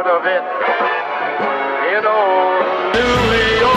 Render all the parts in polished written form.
part of it in old New York.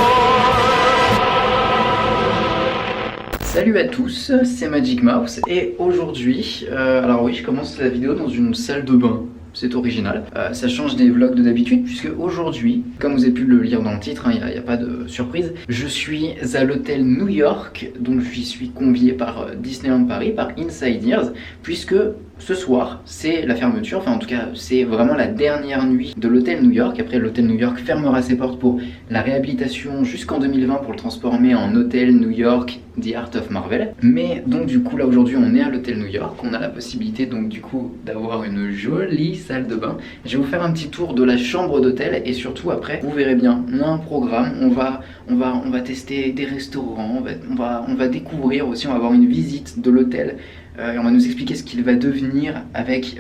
Salut à tous, c'est Magic Mouse et aujourd'hui, alors oui, je commence la vidéo dans une salle de bain. C'est original, ça change des vlogs de d'habitude puisque aujourd'hui, comme vous avez pu le lire dans le titre, il n'y a pas de surprise, je suis à l'hôtel New York, donc j'y suis convié par Disneyland Paris, par Inside Ears, puisque ce soir c'est la fermeture, enfin en tout cas c'est vraiment la dernière nuit de l'hôtel New York. Après l'hôtel New York fermera ses portes pour la réhabilitation jusqu'en 2020 pour le transformer en hôtel New York The Art of Marvel. Mais donc du coup là aujourd'hui on est à l'hôtel New York, on a la possibilité donc du coup d'avoir une jolie salle de bain. Je vais vous faire un petit tour de la chambre d'hôtel et surtout après vous verrez bien, on a un programme, on va tester des restaurants, on va découvrir aussi, on va avoir une visite de l'hôtel. Et on va nous expliquer ce qu'il va devenir avec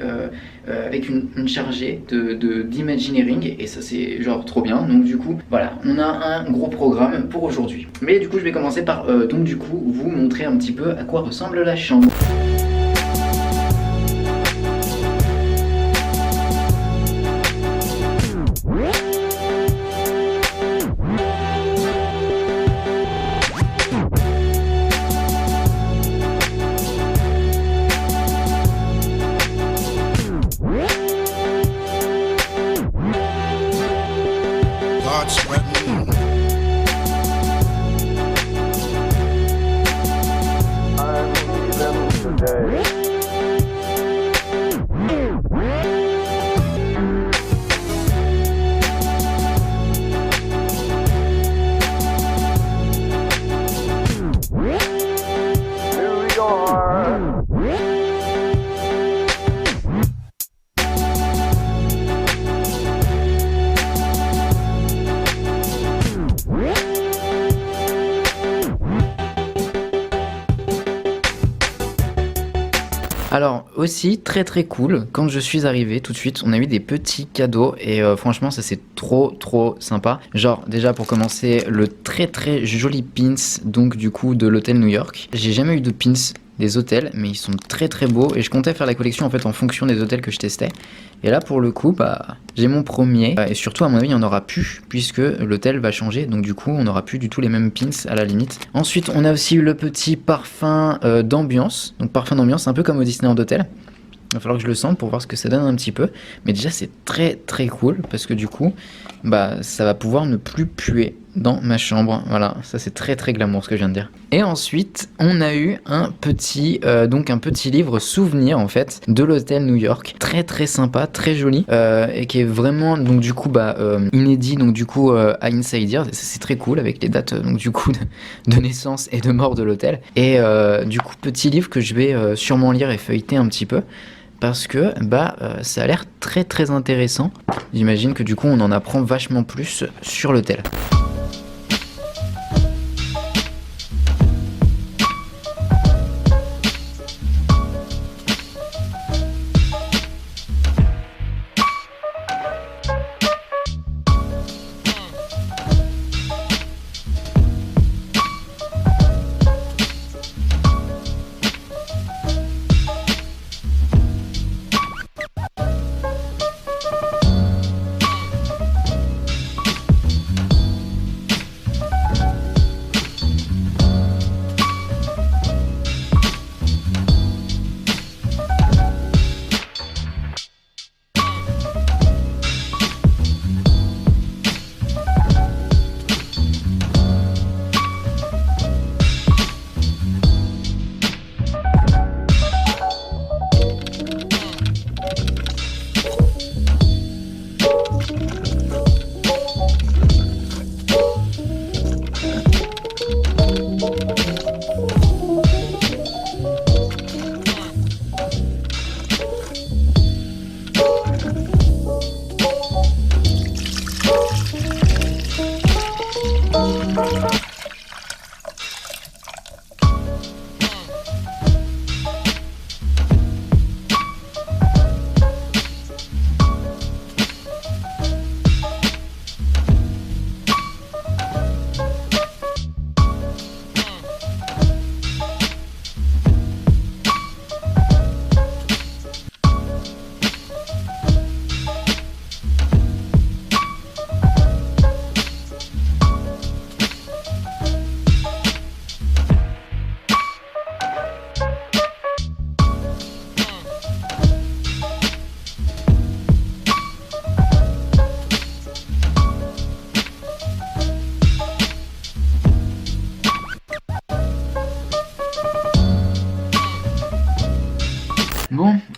une chargée d'imagineering et ça c'est genre trop bien. Donc du coup voilà, on a un gros programme pour aujourd'hui. Mais du coup je vais commencer par donc du coup vous montrer un petit peu à quoi ressemble la chambre. Alors aussi très cool, quand je suis arrivé tout de suite on a eu des petits cadeaux et franchement ça c'est trop sympa. Genre déjà pour commencer le très joli pins donc du coup de l'hôtel New York. J'ai jamais eu de pins des hôtels mais ils sont très beaux et je comptais faire la collection en fait en fonction des hôtels que je testais. Et là pour le coup bah j'ai mon premier et surtout à mon avis il n'y en aura plus puisque l'hôtel va changer donc du coup on n'aura plus du tout les mêmes pins à la limite. Ensuite on a aussi eu le petit parfum d'ambiance, donc parfum d'ambiance un peu comme au Disneyland Hotel. Il va falloir que je le sente pour voir ce que ça donne un petit peu. Mais déjà c'est très cool parce que du coup bah ça va pouvoir ne plus puer dans ma chambre. Voilà, ça c'est très glamour ce que je viens de dire. Et ensuite on a eu un petit livre souvenir en fait de l'hôtel New York. Très sympa, très joli et qui est vraiment donc du coup inédit donc du coup à Inside Ears. C'est très cool avec les dates donc du coup de naissance et de mort de l'hôtel. Et du coup petit livre que je vais sûrement lire et feuilleter un petit peu. Parce que ça a l'air très intéressant. J'imagine que du coup on en apprend vachement plus sur l'hôtel.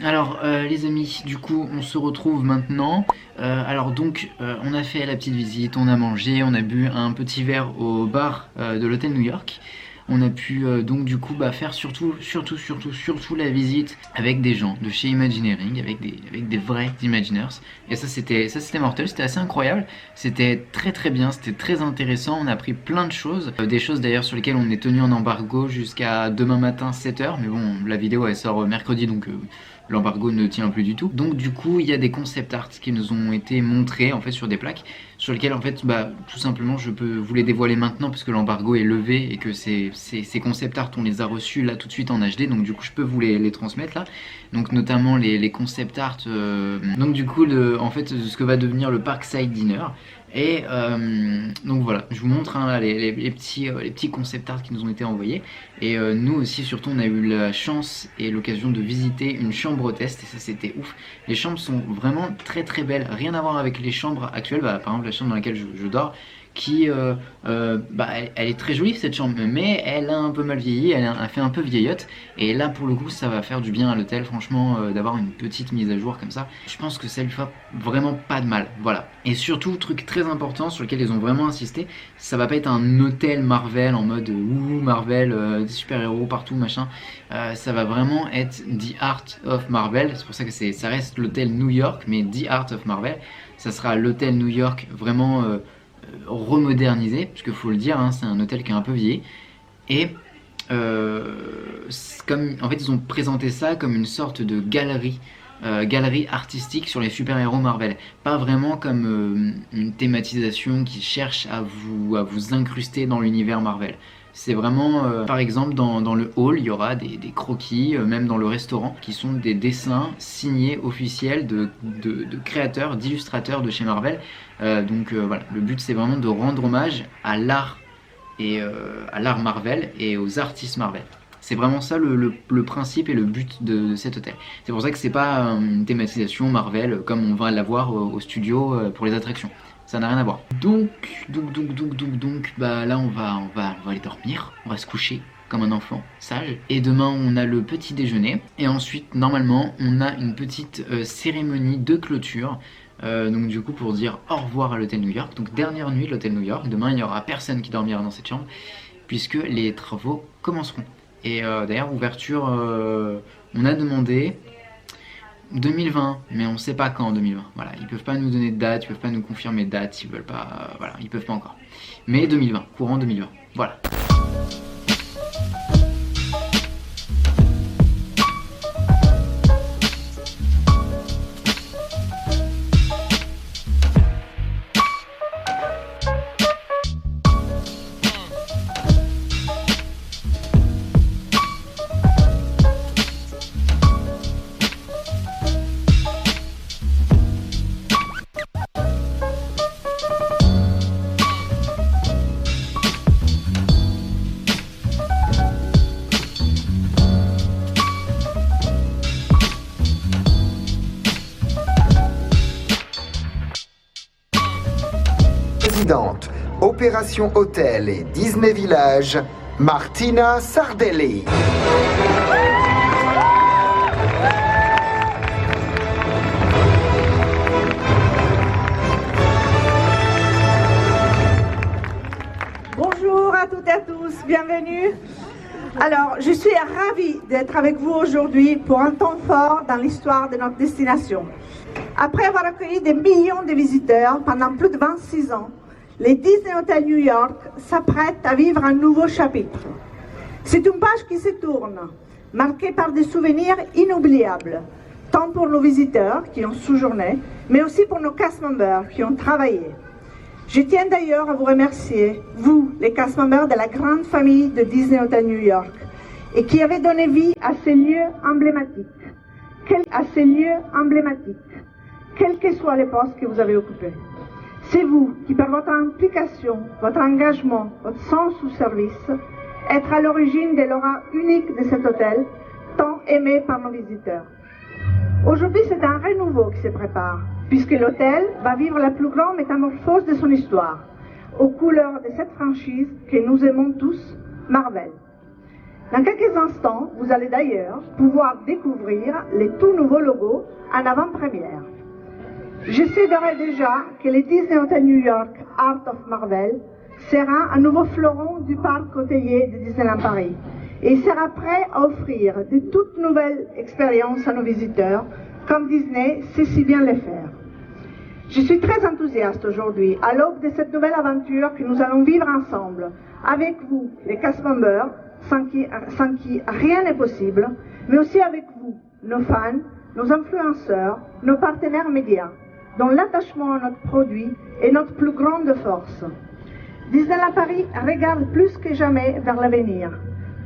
alors les amis, du coup on se retrouve maintenant. Alors donc on a fait la petite visite, on a mangé, on a bu un petit verre au bar de l'hôtel New York. On a pu donc du coup faire surtout la visite avec des gens de chez Imagineering, avec des vrais Imagineers. Et ça c'était mortel, c'était assez incroyable, c'était très bien, c'était très intéressant, on a appris plein de choses, des choses d'ailleurs sur lesquelles on est tenu en embargo jusqu'à demain matin 7h, mais bon la vidéo elle sort mercredi donc l'embargo ne tient plus du tout. Donc du coup il y a des concept art qui nous ont été montrés en fait sur des plaques, sur lesquelles en fait tout simplement je peux vous les dévoiler maintenant parce que l'embargo est levé et que ces concept art on les a reçus là tout de suite en HD, donc du coup je peux vous les transmettre là. Donc notamment les concept art, donc du coup en fait ce que va devenir le Parkside Dinner. Et donc voilà, je vous montre là, les petits concept art qui nous ont été envoyés. Et nous aussi surtout on a eu la chance et l'occasion de visiter une chambre test et ça c'était ouf. Les chambres sont vraiment très belles, rien à voir avec les chambres actuelles, par exemple la chambre dans laquelle je dors qui elle est très jolie cette chambre, mais elle a un peu mal vieilli, elle fait un peu vieillotte, et là pour le coup ça va faire du bien à l'hôtel franchement, d'avoir une petite mise à jour comme ça. Je pense que ça lui fera vraiment pas de mal, voilà. Et surtout truc très important sur lequel ils ont vraiment insisté, ça va pas être un hôtel Marvel en mode ouh Marvel, des super héros partout machin, ça va vraiment être The Art of Marvel. C'est pour ça que ça reste l'hôtel New York, mais The Art of Marvel, ça sera l'hôtel New York vraiment remodernisé, parce qu'il faut le dire, hein, c'est un hôtel qui est un peu vieilli. Et comme en fait ils ont présenté ça comme une sorte de galerie artistique sur les super-héros Marvel, pas vraiment comme une thématisation qui cherche à vous incruster dans l'univers Marvel. C'est vraiment, par exemple dans le hall il y aura des croquis, même dans le restaurant, qui sont des dessins signés officiels de créateurs, d'illustrateurs de chez Marvel. Donc voilà, le but c'est vraiment de rendre hommage à l'art et à l'art Marvel et aux artistes Marvel. C'est vraiment ça le principe et le but de cet hôtel. C'est pour ça que c'est pas une thématisation Marvel comme on va l'avoir au studio pour les attractions. Ça n'a rien à voir. Donc, là on va aller dormir, on va se coucher comme un enfant sage. Et demain on a le petit déjeuner. Et ensuite normalement on a une petite cérémonie de clôture. Donc du coup pour dire au revoir à l'hôtel New York. Donc dernière nuit de l'hôtel New York. Demain il n'y aura personne qui dormira dans cette chambre puisque les travaux commenceront. Et d'ailleurs ouverture, on a demandé 2020, mais on sait pas quand en 2020. Voilà, ils peuvent pas nous donner de date, ils peuvent pas nous confirmer de date, ils veulent pas, voilà, ils peuvent pas encore. Mais 2020, courant 2020, voilà. Présidente, Opération Hôtel et Disney Village, Martina Sardelli. Bonjour à toutes et à tous, bienvenue. Alors, je suis ravie d'être avec vous aujourd'hui pour un temps fort dans l'histoire de notre destination. Après avoir accueilli des millions de visiteurs pendant plus de 26 ans, les Disney Hotel New York s'apprêtent à vivre un nouveau chapitre. C'est une page qui se tourne, marquée par des souvenirs inoubliables, tant pour nos visiteurs qui ont séjourné, mais aussi pour nos cast members qui ont travaillé. Je tiens d'ailleurs à vous remercier, vous, les cast members de la grande famille de Disney Hotel New York, et qui avez donné vie à ces lieux emblématiques, quels que soient les postes que vous avez occupés. C'est vous qui, par votre implication, votre engagement, votre sens au service, êtes à l'origine de l'aura unique de cet hôtel, tant aimé par nos visiteurs. Aujourd'hui, c'est un renouveau qui se prépare, puisque l'hôtel va vivre la plus grande métamorphose de son histoire, aux couleurs de cette franchise que nous aimons tous, Marvel. Dans quelques instants, vous allez d'ailleurs pouvoir découvrir les tout nouveaux logos en avant-première. Je sais d'ores et déjà que le Disney Hotel New York Art of Marvel sera un nouveau fleuron du parc hôtelier de Disneyland Paris et il sera prêt à offrir de toutes nouvelles expériences à nos visiteurs comme Disney sait si bien le faire. Je suis très enthousiaste aujourd'hui à l'aube de cette nouvelle aventure que nous allons vivre ensemble avec vous, les cast members, sans qui rien n'est possible, mais aussi avec vous, nos fans, nos influenceurs, nos partenaires médias, dont l'attachement à notre produit est notre plus grande force. Disneyland Paris regarde plus que jamais vers l'avenir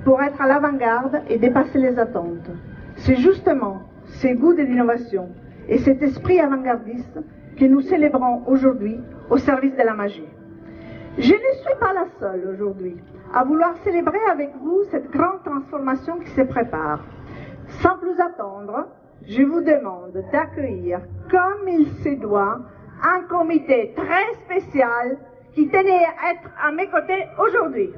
pour être à l'avant-garde et dépasser les attentes. C'est justement ce goût de l'innovation et cet esprit avant-gardiste que nous célébrons aujourd'hui au service de la magie. Je ne suis pas la seule aujourd'hui à vouloir célébrer avec vous cette grande transformation qui se prépare. Sans plus attendre, je vous demande d'accueillir comme il se doit un comité très spécial qui tenait à être à mes côtés aujourd'hui.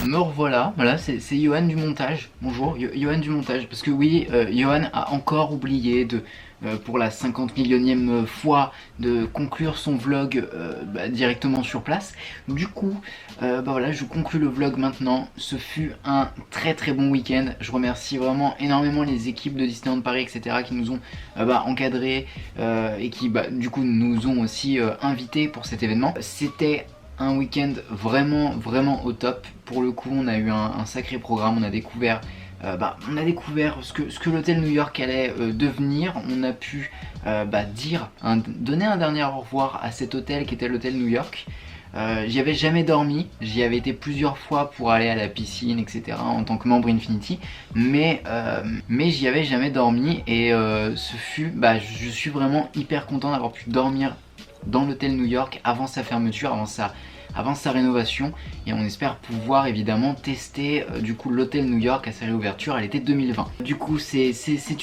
Me revoilà, voilà, c'est Johan du montage. Bonjour, Johan du montage. Parce que oui, Johan a encore oublié pour la 50 millionième fois de conclure son vlog directement sur place. Du coup, voilà, je conclue le vlog maintenant. Ce fut un très très bon week-end. Je remercie vraiment énormément les équipes de Disneyland Paris, etc. qui nous ont encadrés et qui du coup nous ont aussi invités pour cet événement. C'était un week-end vraiment au top. Pour le coup, on a eu un sacré programme. On a découvert ce que l'hôtel New York allait devenir. On a pu donner un dernier au revoir à cet hôtel qui était l'hôtel New York. J'y avais jamais dormi, j'y avais été plusieurs fois pour aller à la piscine, etc. en tant que membre Infinity, mais j'y avais jamais dormi et je suis vraiment hyper content d'avoir pu dormir dans l'hôtel New York avant sa fermeture, avant sa rénovation, et on espère pouvoir évidemment tester du coup l'hôtel New York à sa réouverture à l'été 2020. Du coup c'est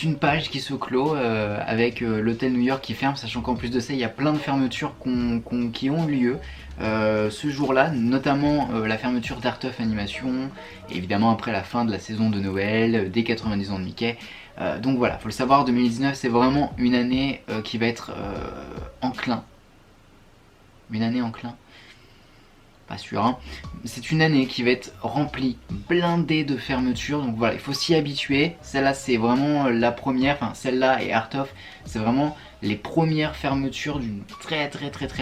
une page qui se clôt avec l'hôtel New York qui ferme, sachant qu'en plus de ça il y a plein de fermetures qui ont eu lieu ce jour-là, notamment la fermeture d'Art of Animation, et évidemment après la fin de la saison de Noël, des 90 ans de Mickey. Donc voilà, faut le savoir, 2019 c'est vraiment une année qui va être enclin. Une année enclin, pas sûr hein. C'est une année qui va être remplie, blindée de fermetures, donc voilà, il faut s'y habituer. Celle-là c'est vraiment la première, enfin celle-là et Art of, c'est vraiment les premières fermetures d'une très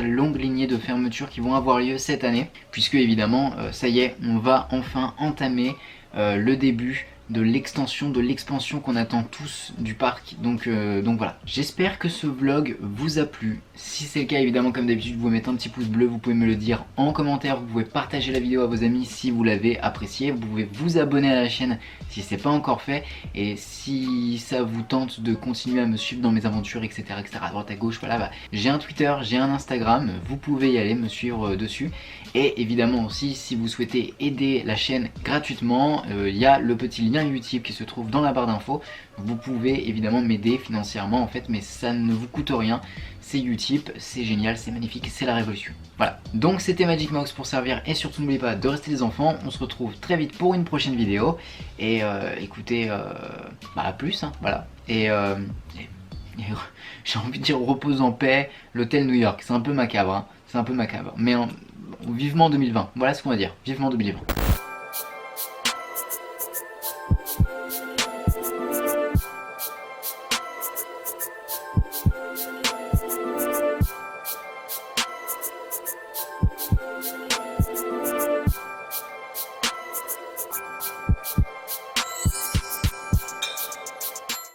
longue lignée de fermetures qui vont avoir lieu cette année, puisque évidemment ça y est, on va enfin entamer le début de l'extension, de l'expansion qu'on attend tous du parc. Donc voilà, j'espère que ce vlog vous a plu. Si c'est le cas, évidemment, comme d'habitude, vous mettez un petit pouce bleu, vous pouvez me le dire en commentaire, vous pouvez partager la vidéo à vos amis si vous l'avez appréciée, vous pouvez vous abonner à la chaîne si c'est pas encore fait, et si ça vous tente de continuer à me suivre dans mes aventures, etc., à droite à gauche, voilà, bah, j'ai un Twitter, j'ai un Instagram, vous pouvez y aller me suivre dessus. Et évidemment aussi, si vous souhaitez aider la chaîne gratuitement, il y a le petit lien YouTube qui se trouve dans la barre d'infos. Vous pouvez évidemment m'aider financièrement en fait, mais ça ne vous coûte rien. C'est Utip, c'est génial, c'est magnifique, c'est la révolution. Voilà, donc c'était Magic Mouse pour servir, et surtout n'oubliez pas de rester les enfants. On se retrouve très vite pour une prochaine vidéo. Et écoutez, bah à plus, hein, voilà. Et j'ai envie de dire repose en paix, l'hôtel New York. C'est un peu macabre, hein, c'est un peu macabre. Mais vivement 2020, voilà ce qu'on va dire, vivement 2020.